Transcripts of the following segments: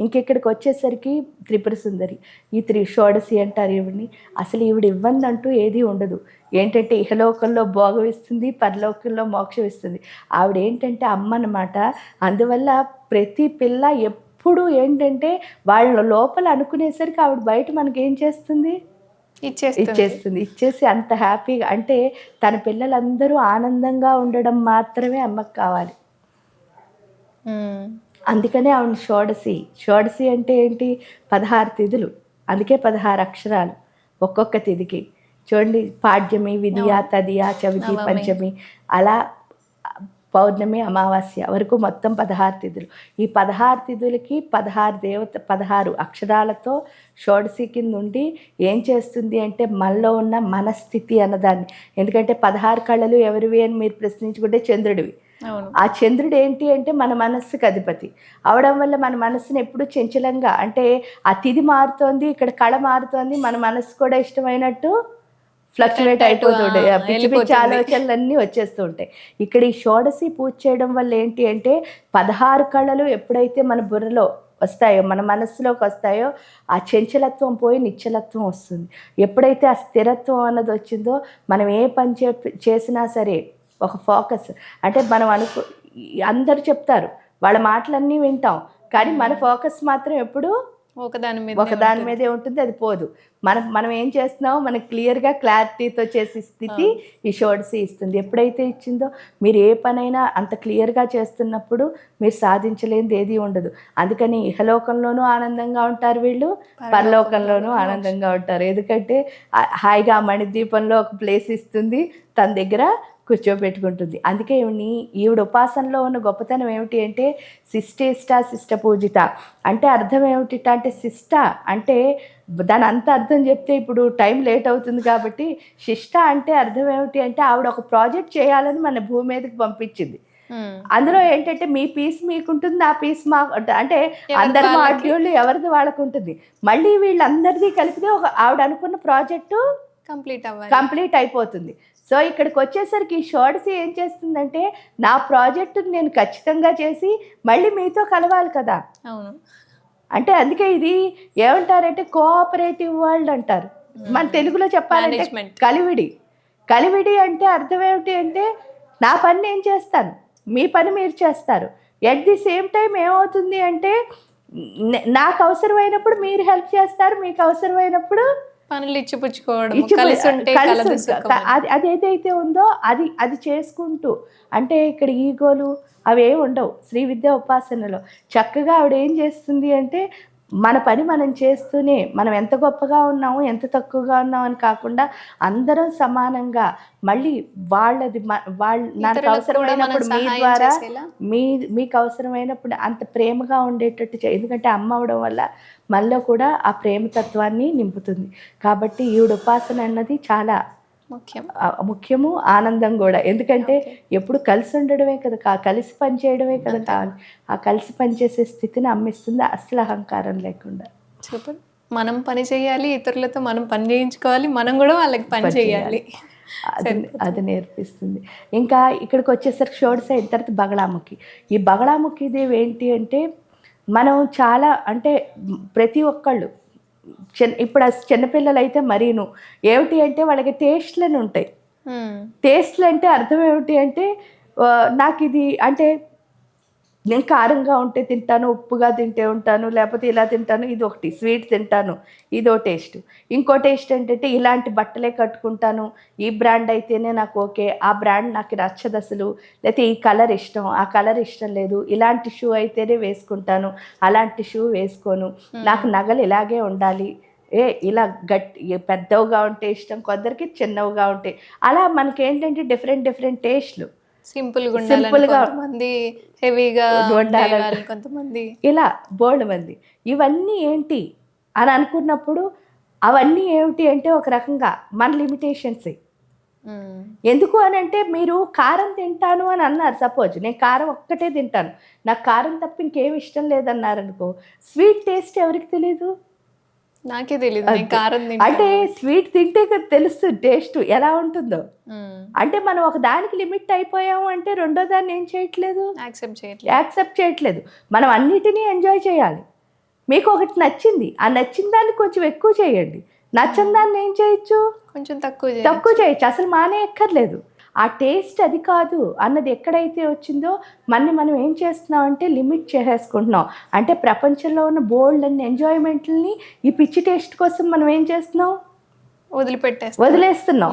ఇంకెక్కడికి వచ్చేసరికి త్రిపుర సుందరి, ఈ షోడశి అంటారు ఈవిడ్ని. అసలు ఈవిడ ఇవ్వందంటూ ఏదీ ఉండదు. ఏంటంటే ఇహలోకంలో భోగం ఇస్తుంది, పరలోకంలో మోక్షం ఇస్తుంది. ఆవిడ ఏంటంటే అమ్మ అన్నమాట. అందువల్ల ప్రతి పిల్ల ఎప్పుడు ఏంటంటే వాళ్ళ లోపల అనుకునేసరికి ఆవిడ బయట మనకేం చేస్తుంది, ఇచ్చేస్తుంది. ఇచ్చేసి అంత హ్యాపీగా, అంటే తన పిల్లలందరూ ఆనందంగా ఉండడం మాత్రమే అమ్మకు కావాలి. అందుకనే ఆవిడ షోడశి అంటే ఏంటి, 16 తిథులు, అందుకే 16 అక్షరాలు ఒక్కొక్క తిథికి. చూడండి, పాడ్యమి, విధియ, తదియ, చవితి, పంచమి, అలా పౌర్ణమి, అమావాస్య వరకు మొత్తం 16 తిథులు. ఈ 16 తిథులకి 16 అక్షరాలతో షోడశి కింద ఉండి ఏం చేస్తుంది అంటే మనలో ఉన్న మనస్థితి అన్నదాన్ని. ఎందుకంటే 16 కళలు ఎవరివి అని మీరు ప్రశ్నించుకుంటే చంద్రుడివి. ఆ చంద్రుడు ఏంటి అంటే మన మనస్సుకి అధిపతి అవడం వల్ల మన మనస్సుని ఎప్పుడు చంచలంగా, అంటే ఆ తిథి మారుతోంది, ఇక్కడ కళ మారుతోంది, మన మనస్సు కూడా ఇష్టమైనట్టు ఫ్లక్చువేట్ అయిపోతుండే, పిచ్చి పిచ్చి ఆలోచనలన్నీ వచ్చేస్తూ ఉంటాయి. ఇక్కడ ఈ షోడశి పూజ చేయడం వల్ల ఏంటి అంటే 16 కళలు ఎప్పుడైతే మన బుర్రలో వస్తాయో, మన మనస్సులోకి వస్తాయో, ఆ చంచలత్వం పోయి నిశ్చలత్వం వస్తుంది. ఎప్పుడైతే ఆ స్థిరత్వం అన్నది వచ్చిందో, మనం ఏ పని చేసినా సరే ఒక ఫోకస్, అంటే మనం అందరూ చెప్తారు, వాళ్ళ మాటలన్నీ వింటాం, కానీ మన ఫోకస్ మాత్రం ఎప్పుడు ఒకదాని మీదే ఉంటుంది, అది పోదు. మనం ఏం చేస్తున్నామో మనకు క్లియర్గా క్లారిటీతో చేసే స్థితి ఈ షోడశి ఇస్తుంది. ఎప్పుడైతే ఇచ్చిందో మీరు ఏ పనైనా అంత క్లియర్గా చేస్తున్నప్పుడు మీరు సాధించలేనిది ఏది ఉండదు. అందుకని ఇహలోకంలోనూ ఆనందంగా ఉంటారు వీళ్ళు, పరలోకంలోనూ ఆనందంగా ఉంటారు. ఎందుకంటే హాయిగా మణిద్వీపంలో ఒక ప్లేస్ ఇస్తుంది, తన దగ్గర కూర్చోబెట్టుకుంటుంది. అందుకే ఈవిడ ఉపాసనలో ఉన్న గొప్పతనం ఏమిటి అంటే శిష్ట పూజిత అంటే అర్థం ఏమిటి అంటే, శిష్ట అంటే దాని అంత అర్థం చెప్తే ఇప్పుడు టైం లేట్ అవుతుంది కాబట్టి, శిష్ట అంటే అర్థం ఏమిటి అంటే ఆవిడ ఒక ప్రాజెక్ట్ చేయాలని మన భూమి మీదకి పంపించింది. అందులో ఏంటంటే మీ పీస్ మీకుంటుంది, నా పీస్ మా, అంటే అందరి మాడ్యూళ్ళు ఎవరిది వాళ్ళకు ఉంటుంది. మళ్ళీ వీళ్ళందరిది కలిపితే ఆవిడ అనుకున్న ప్రాజెక్టు కంప్లీట్ అయిపోతుంది. సో ఇక్కడికి వచ్చేసరికి ఈ షోడశి ఏం చేస్తుందంటే, నా ప్రాజెక్టుని నేను ఖచ్చితంగా చేసి మళ్ళీ మీతో కలవాలి కదా. అవును, అంటే అందుకే ఇది ఏమంటారంటే కోఆపరేటివ్ వరల్డ్ అంటారు. మన తెలుగులో చెప్పాలంటే కలివిడి అంటే అర్థం ఏమిటి అంటే, నా పని నేను చేస్తాను, మీ పని మీరు చేస్తారు. ఎట్ ది సేమ్ టైం ఏమవుతుంది అంటే, నాకు అవసరమైనప్పుడు మీరు హెల్ప్ చేస్తారు, మీకు అవసరమైనప్పుడు పనులు ఇచ్చిపుచ్చుకోవడం, అది ఏదైతే ఉందో అది చేసుకుంటూ, అంటే ఇక్కడ ఈగోలు అవేమి ఉండవు. శ్రీ విద్యా ఉపాసనలో చక్కగా ఆవిడ ఏం చేస్తుంది అంటే, మన పని మనం చేస్తూనే, మనం ఎంత గొప్పగా ఉన్నాము ఎంత తక్కువగా ఉన్నాము అని కాకుండా అందరం సమానంగా, మళ్ళీ నాకు అవసరమైనప్పుడు మీ ద్వారా మీకు అవసరమైనప్పుడు అంత ప్రేమగా ఉండేటట్టు ఎందుకంటే అమ్మ అవడం వల్ల మనలో కూడా ఆ ప్రేమతత్వాన్ని నింపుతుంది. కాబట్టి ఈవిడ ఉపాసన అన్నది చాలా ముఖ్యము, ఆనందం కూడా. ఎందుకంటే ఎప్పుడు కలిసి ఉండడమే కదా, కలిసి పనిచేయడమే కదా కావాలి. ఆ కలిసి పనిచేసే స్థితిని అమ్మిస్తుంది, అసలు అహంకారం లేకుండా. సూపర్. మనం పని చేయాలి, ఇతరులతో మనం పని చేయించుకోవాలి, మనం కూడా వాళ్ళకి పని చేయాలి, అది నేర్పిస్తుంది. ఇంకా ఇక్కడికి వచ్చేసరికి షోడశి అయిన తర్వాత బగళాముఖి. ఈ బగళాముఖి దేవి ఏంటి అంటే, మనం చాలా, అంటే ప్రతి ఒక్కళ్ళు ఇప్పుడు చిన్నపిల్లలు అయితే మరీను ఏమిటి అంటే వాళ్ళకి టేస్ట్లని ఉంటాయి. టేస్ట్లు అంటే అర్థం ఏమిటి అంటే, నాకు ఇది అంటే నేను కారంగా ఉంటే తింటాను, ఉప్పుగా తింటే ఉంటాను, లేకపోతే ఇలా తింటాను, ఇది ఒకటి స్వీట్ తింటాను, ఇదో టేస్ట్. ఇంకో టేస్ట్ ఏంటంటే ఇలాంటి బట్టలే కట్టుకుంటాను, ఈ బ్రాండ్ అయితేనే నాకు ఓకే, ఆ బ్రాండ్ నాకు నచ్చదు అసలు, లేకపోతే ఈ కలర్ ఇష్టం, ఆ కలర్ ఇష్టం లేదు, ఇలాంటి షూ అయితేనే వేసుకుంటాను, అలాంటి షూ వేసుకోను, నాకు నగలు ఇలాగే ఉండాలి, ఇలా పెద్దవిగా ఉంటే ఇష్టం, కొందరికి చిన్నవిగా ఉంటాయి. అలా మనకేంటంటే డిఫరెంట్ టేస్ట్లు. సింపుల్గా కొంతమంది, హెవీగా ఉండాలి కొంతమంది, ఇలా బోల్డ్ మంది. ఇవన్నీ ఏంటి అని అనుకున్నప్పుడు అవన్నీ ఏమిటి అంటే ఒక రకంగా మన లిమిటేషన్స్. ఎందుకు అని అంటే, మీరు కారం తింటాను అని అన్నారు, సపోజ్ నేను కారం ఒక్కటే తింటాను, నాకు కారం తప్ప ఇంకేమి ఇష్టం లేదన్నారనుకో, స్వీట్ టేస్ట్ ఎవరికి తెలీదు, నాకే తెలియదు, అంటే స్వీట్ తింటే కదా తెలుస్తుంది టేస్ట్ ఎలా ఉంటుందో. అంటే మనం ఒక దానికి లిమిట్ అయిపోయాము అంటే రెండో దాన్ని ఏం చేయట్లేదు, యాక్సెప్ట్ చేయట్లేదు. మనం అన్నిటినీ ఎంజాయ్ చేయాలి. మీకు ఒకటి నచ్చింది, ఆ నచ్చిన దాన్ని కొంచెం ఎక్కువ చేయండి, నచ్చని దాన్ని ఏం చేయొచ్చు, కొంచెం తక్కువ చేయొచ్చు, అసలు మానేయక్కర్లేదు. ఆ టేస్ట్ అది కాదు అన్నది ఎక్కడైతే వచ్చిందో మనం ఏం చేస్తున్నాం అంటే లిమిట్ చేసేసుకుంటున్నాం. అంటే ప్రపంచంలో ఉన్న బోల్డ్ అన్ని ఎంజాయ్మెంట్లని ఈ పిచ్చి టేస్ట్ కోసం మనం ఏం చేస్తున్నాం, వదిలేస్తున్నాం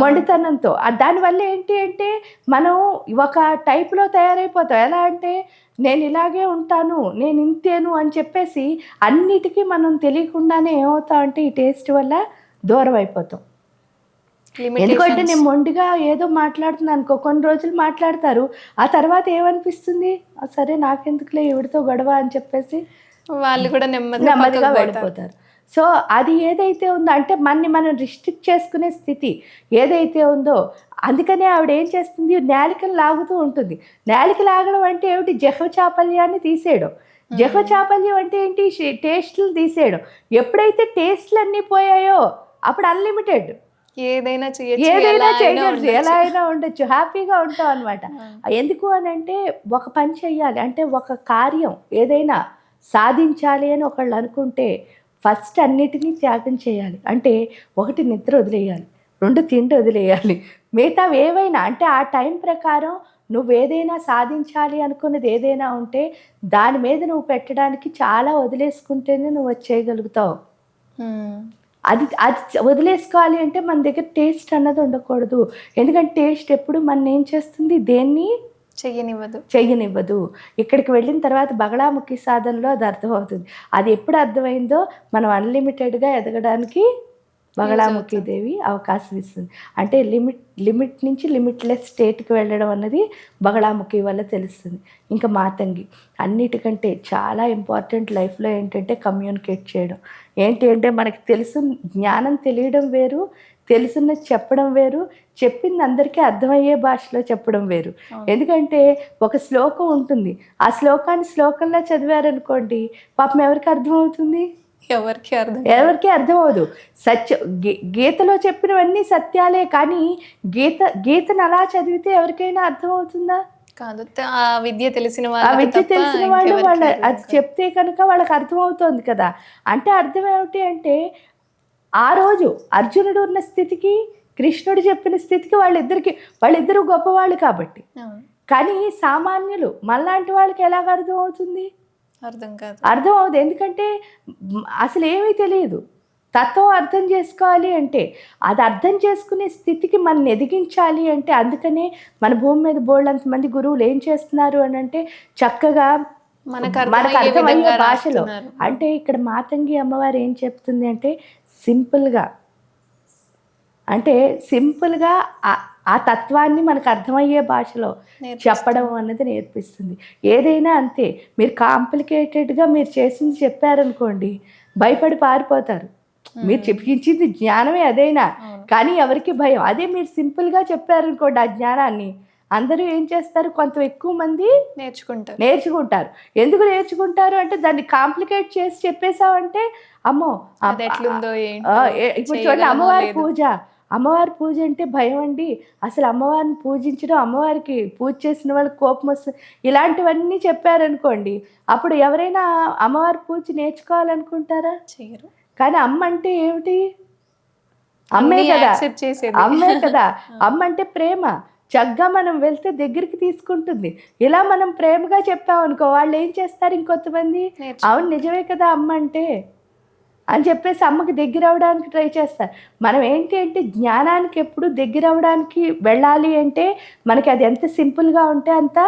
మొండితనంతో. దానివల్ల ఏంటి అంటే మనం ఒక టైప్లో తయారైపోతాం. ఎలా అంటే నేను ఇలాగే ఉంటాను, నేను ఇంతేను అని చెప్పేసి అన్నిటికీ మనం తెలియకుండానే ఏమవుతాం అంటే ఈ టేస్ట్ వల్ల దూరం అయిపోతాం. ఎందుకంటే నేను మొండిగా ఏదో మాట్లాడుతున్నాను అనుకో, కొన్ని రోజులు మాట్లాడతారు, ఆ తర్వాత ఏమనిపిస్తుంది, సరే నాకెందుకులే ఎవరితో గొడవ అని చెప్పేసి వాళ్ళు కూడా నెమ్మదిగా వెళ్ళిపోతారు. సో అది ఏదైతే ఉందో అంటే మనం రిస్ట్రిక్ట్ చేసుకునే స్థితి ఏదైతే ఉందో, అందుకనే ఆవిడ ఏం చేస్తుంది, నేలికను లాగుతూ ఉంటుంది. నేలిక లాగడం అంటే ఏమిటి, జహ్వచాపల్యాన్ని తీసేయడం. జహ్వచాపల్యం అంటే ఏంటి, టేస్ట్లు తీసేయడం. ఎప్పుడైతే టేస్ట్లు అన్నీ పోయాయో అప్పుడు అన్లిమిటెడ్, ఏదైనా చేయగలరు, ఎలా అయినా ఉండొచ్చు, హ్యాపీగా ఉంటాం అనమాట. ఎందుకు అని అంటే ఒక పని చెయ్యాలి అంటే, ఒక కార్యం ఏదైనా సాధించాలి అని ఒకళ్ళు అనుకుంటే ఫస్ట్ అన్నిటినీ త్యాగం చేయాలి. అంటే ఒకటి నిద్ర వదిలేయాలి, 2 తిండి వదిలేయాలి, మిగతా ఏవైనా అంటే ఆ టైం ప్రకారం నువ్వు ఏదైనా సాధించాలి అనుకున్నది ఏదైనా ఉంటే దాని మీద నువ్వు పెట్టడానికి చాలా వదిలేసుకుంటేనే నువ్వు చేయగలుగుతావు. అది వదిలేసుకోవాలి అంటే మన దగ్గర టేస్ట్ అన్నది ఉండకూడదు. ఎందుకంటే టేస్ట్ ఎప్పుడు మన ఏం చేస్తుంది, దేన్ని చెయ్యనివ్వదు. ఇక్కడికి వెళ్ళిన తర్వాత బగళాముఖి సాధనలో అది అర్థమవుతుంది. అది ఎప్పుడు అర్థమైందో మనం అన్లిమిటెడ్గా ఎదగడానికి బగళాముఖి దేవి అవకాశం ఇస్తుంది. అంటే లిమిట్ నుంచి లిమిట్లెస్ స్టేట్కి వెళ్ళడం అన్నది బగళాముఖి వల్ల తెలుస్తుంది. ఇంకా మాతంగి అన్నిటికంటే చాలా ఇంపార్టెంట్ లైఫ్లో ఏంటంటే కమ్యూనికేట్ చేయడం. ఏంటి అంటే మనకి జ్ఞానం తెలియడం వేరు, తెలుసున్నది చెప్పడం వేరు, చెప్పింది అందరికీ అర్థమయ్యే భాషలో చెప్పడం వేరు. ఎందుకంటే ఒక శ్లోకం ఉంటుంది, ఆ శ్లోకాన్ని శ్లోకంలో చదివారనుకోండి పాపం ఎవరికి అర్థమవుతుంది, ఎవరికి అర్థమవుదు. గీతలో చెప్పినవన్నీ సత్యాలే, కానీ గీతను అలా చదివితే ఎవరికైనా అర్థమవుతుందా, కాదు. ఆ విద్య తెలిసిన వాళ్ళు అది చెప్తే కనుక వాళ్ళకి అర్థమవుతుంది కదా. అంటే అర్థం ఏమిటి అంటే ఆ రోజు అర్జునుడు ఉన్న స్థితికి కృష్ణుడు చెప్పిన స్థితికి వాళ్ళిద్దరు గొప్పవాళ్ళు కాబట్టి. కానీ సామాన్యులు మళ్ళాంటి వాళ్ళకి ఎలాగ అర్థమవుతుంది, అర్థం అవుతుంది. ఎందుకంటే అసలు ఏమీ తెలియదు. తత్వం అర్థం చేసుకోవాలి అంటే, అది అర్థం చేసుకునే స్థితికి మనం ఎదిగించాలి అంటే, అందుకనే మన భూమి మీద బోల్డంత మంది గురువులు ఏం చేస్తున్నారు అని అంటే చక్కగా మనకు అర్థమయ్యే భాషలో. అంటే ఇక్కడ మాతంగి అమ్మవారు ఏం చెప్తుంది అంటే సింపుల్గా ఆ తత్వాన్ని మనకు అర్థమయ్యే భాషలో చెప్పడం అన్నది నేర్పిస్తుంది. ఏదైనా అంతే, మీరు కాంప్లికేటెడ్గా మీరు చేసింది చెప్పారనుకోండి భయపడి పారిపోతారు. మీరు చెప్పించింది జ్ఞానమే అదైనా, కానీ ఎవరికి భయం. అదే మీరు సింపుల్గా చెప్పారనుకోండి ఆ జ్ఞానాన్ని, అందరూ ఏం చేస్తారు, కొంత ఎక్కువ మంది నేర్చుకుంటారు. ఎందుకు నేర్చుకుంటారు అంటే దాన్ని కాంప్లికేట్ చేసి చెప్పేసావంటే అమ్మో ఇప్పుడు చూడండి, అమ్మవారి పూజ అంటే భయం అండి, అసలు అమ్మవారిని పూజించడం, అమ్మవారికి పూజ చేసిన వాళ్ళకి కోపం వస్తుంది, ఇలాంటివన్నీ చెప్పారనుకోండి అప్పుడు ఎవరైనా అమ్మవారి పూజ నేర్చుకోవాలనుకుంటారా, చేయరు. కానీ అమ్మ అంటే ఏమిటి, అమ్మే కదా. అమ్మ అంటే ప్రేమ. చక్కగా మనం వెళ్తే దగ్గరికి తీసుకుంటుంది. ఇలా మనం ప్రేమగా చెప్పామనుకో వాళ్ళు ఏం చేస్తారు, ఇంకొంతమంది అవును నిజమే కదా అమ్మ అంటే అని చెప్పేసి అమ్మకి దగ్గర అవ్వడానికి ట్రై చేస్తారు. మనం ఏంటి అంటే జ్ఞానానికి ఎప్పుడు దగ్గర అవ్వడానికి వెళ్ళాలి అంటే మనకి అది ఎంత సింపుల్గా ఉంటే అంత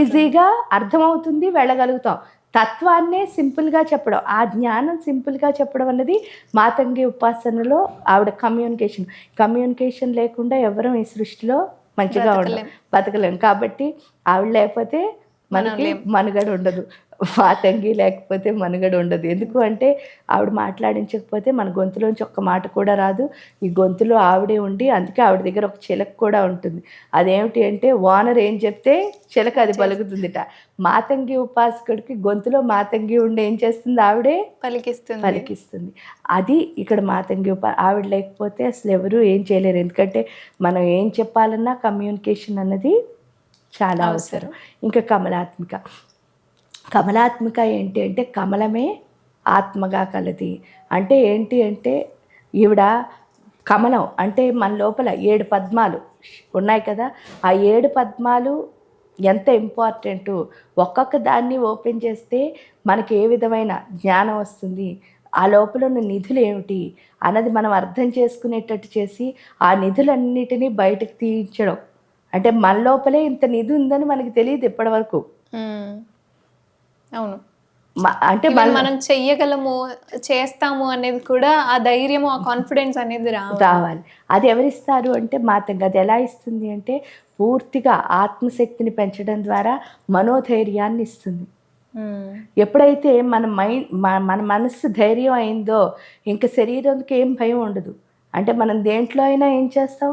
ఈజీగా అర్థమవుతుంది, వెళ్ళగలుగుతాం. తత్వాన్నే సింపుల్గా చెప్పడం, ఆ జ్ఞానం సింపుల్గా చెప్పడం అన్నది మాతంగి ఉపాసనలో ఆవిడ కమ్యూనికేషన్ లేకుండా ఎవరం ఈ సృష్టిలో మంచిగా బతకలేం. కాబట్టి ఆవిడ లేకపోతే మనకి మనుగడ ఉండదు, మాతంగి లేకపోతే మనుగడ ఉండదు. ఎందుకు అంటే ఆవిడ మాట్లాడించకపోతే మన గొంతులోంచి ఒక్క మాట కూడా రాదు. ఈ గొంతులో ఆవిడే ఉండి, అందుకే ఆవిడ దగ్గర ఒక చిలక కూడా ఉంటుంది. అదేమిటి అంటే ఓనర్ ఏం చెప్తే చిలక అది పలుకుతుందిట. మాతంగి ఉపాసకుడికి గొంతులో మాతంగి ఉండి ఏం చేస్తుంది, ఆవిడే పలికిస్తుంది. అది ఇక్కడ మాతంగి ఆవిడ లేకపోతే అసలు ఎవరు ఏం చేయలేరు. ఎందుకంటే మనం ఏం చెప్పాలన్నా కమ్యూనికేషన్ అన్నది చాలా అవసరం. ఇంకా కమలాత్మిక ఏంటి అంటే కమలమే ఆత్మగా కలది. అంటే ఏంటి అంటే ఈవిడ కమలం అంటే మన లోపల 7 పద్మాలు ఉన్నాయి కదా, ఆ 7 పద్మాలు ఎంత ఇంపార్టెంటు. ఒక్కొక్క దాన్ని ఓపెన్ చేస్తే మనకి ఏ విధమైన జ్ఞానం వస్తుంది, ఆ లోపల ఉన్న నిధులు ఏమిటి అన్నది మనం అర్థం చేసుకునేటట్టు చేసి ఆ నిధులన్నిటినీ బయటకు తీయించడం. అంటే మన లోపలే ఇంత నిధి ఉందని మనకి తెలియదు ఇప్పటివరకు. అవును. అంటే మనం చెయ్యగలము, చేస్తాము అనేది కూడా ఆ ధైర్యము, ఆ కాన్ఫిడెన్స్ అనేది రావాలి. అది ఎవరిస్తారు అంటే మాతంగా. అది ఎలా ఇస్తుంది అంటే పూర్తిగా ఆత్మశక్తిని పెంచడం ద్వారా మనోధైర్యాన్ని ఇస్తుంది. ఎప్పుడైతే మన మన మనస్సు ధైర్యం అయిందో ఇంక శరీరంకి ఏం భయం ఉండదు. అంటే మనం దేంట్లో అయినా ఏం చేస్తాం,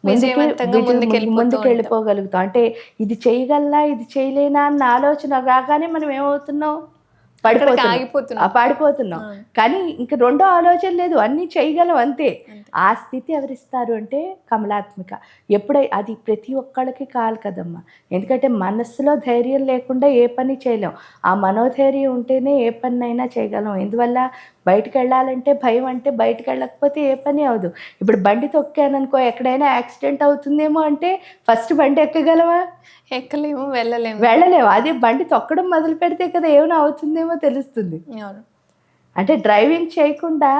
ముందుకు వెళ్ళిపోగలుగుతాం. అంటే ఇది చేయగలనా ఇది చేయలేనా అన్న ఆలోచన రాగానే మనం ఏమవుతున్నాం, పాడిపోతున్నాం. కానీ ఇంక రెండో ఆలోచన లేదు, అన్నీ చేయగలం అంతే. ఆ స్థితి ఎవరిస్తారు అంటే కమలాత్మిక. అది ప్రతి ఒక్కళ్ళకి కాదు కదమ్మా. ఎందుకంటే మనస్సులో ధైర్యం లేకుండా ఏ పని చేయలేం. ఆ మనోధైర్యం ఉంటేనే ఏ పని అయినా చేయగలం. ఎందువల్ల బయటకు వెళ్ళాలంటే భయం. అంటే బయటకు వెళ్ళకపోతే ఏ పని అవ్వదు. ఇప్పుడు బండి తొక్కాననుకో, ఎక్కడైనా యాక్సిడెంట్ అవుతుందేమో అంటే ఫస్ట్ బండి ఎక్కగలవా? ఎక్కలేము, వెళ్ళలేము. అదే బండి తొక్కడం మొదలు పెడితే కదా ఏమైనా అవుతుందేమో తెలుస్తుంది. అంటే డ్రైవింగ్ చేయకుండా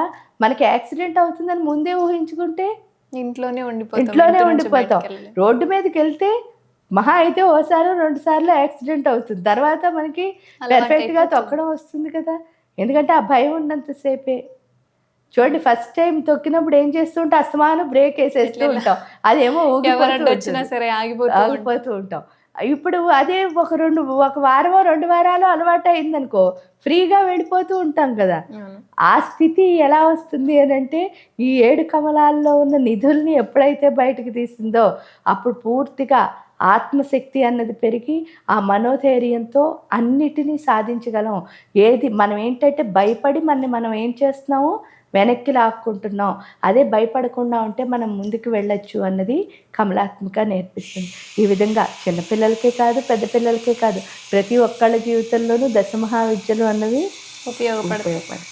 మనకి యాక్సిడెంట్ అవుతుందని ముందే ఊహించుకుంటే ఇంట్లోనే ఉండిపోతాం. రోడ్డు మీదకి వెళ్తే మహా అయితే ఓసారి 2 సార్లు యాక్సిడెంట్ అవుతుంది. తర్వాత మనకి పర్ఫెక్ట్గా తొక్కడం వస్తుంది కదా. ఎందుకంటే ఆ భయం ఉన్నంతసేపే. చూడండి, ఫస్ట్ టైం తొక్కినప్పుడు ఏం చేస్తుంటే అస్తమానం బ్రేక్ వేసేస్తూ ఉంటాం, అదేమో ఆగిపోతూ ఉంటాం. ఇప్పుడు అదే ఒక వారమో 2 వారాలు అలవాటు అయిందనుకో ఫ్రీగా వెళ్ళిపోతూ ఉంటాం కదా. ఆ స్థితి ఎలా వస్తుంది అని అంటే ఈ 7 కమలాల్లో ఉన్న నిధుల్ని ఎప్పుడైతే బయటకు తీసిందో అప్పుడు పూర్తిగా ఆత్మశక్తి అన్నది పెరిగి ఆ మనోధైర్యంతో అన్నిటినీ సాధించగలం. మనం ఏంటంటే భయపడి మనం ఏం చేస్తున్నాము, వెనక్కి లాక్కుంటున్నాం. అదే భయపడకుండా ఉంటే మనం ముందుకు వెళ్ళొచ్చు అన్నది కమలాత్మిక నేర్పిస్తుంది. ఈ విధంగా చిన్నపిల్లలకే కాదు, పెద్ద పిల్లలకే కాదు, ప్రతి ఒక్కళ్ళ జీవితంలోనూ దశమహావిద్యలు అన్నవి ఉపయోగపడతాయి.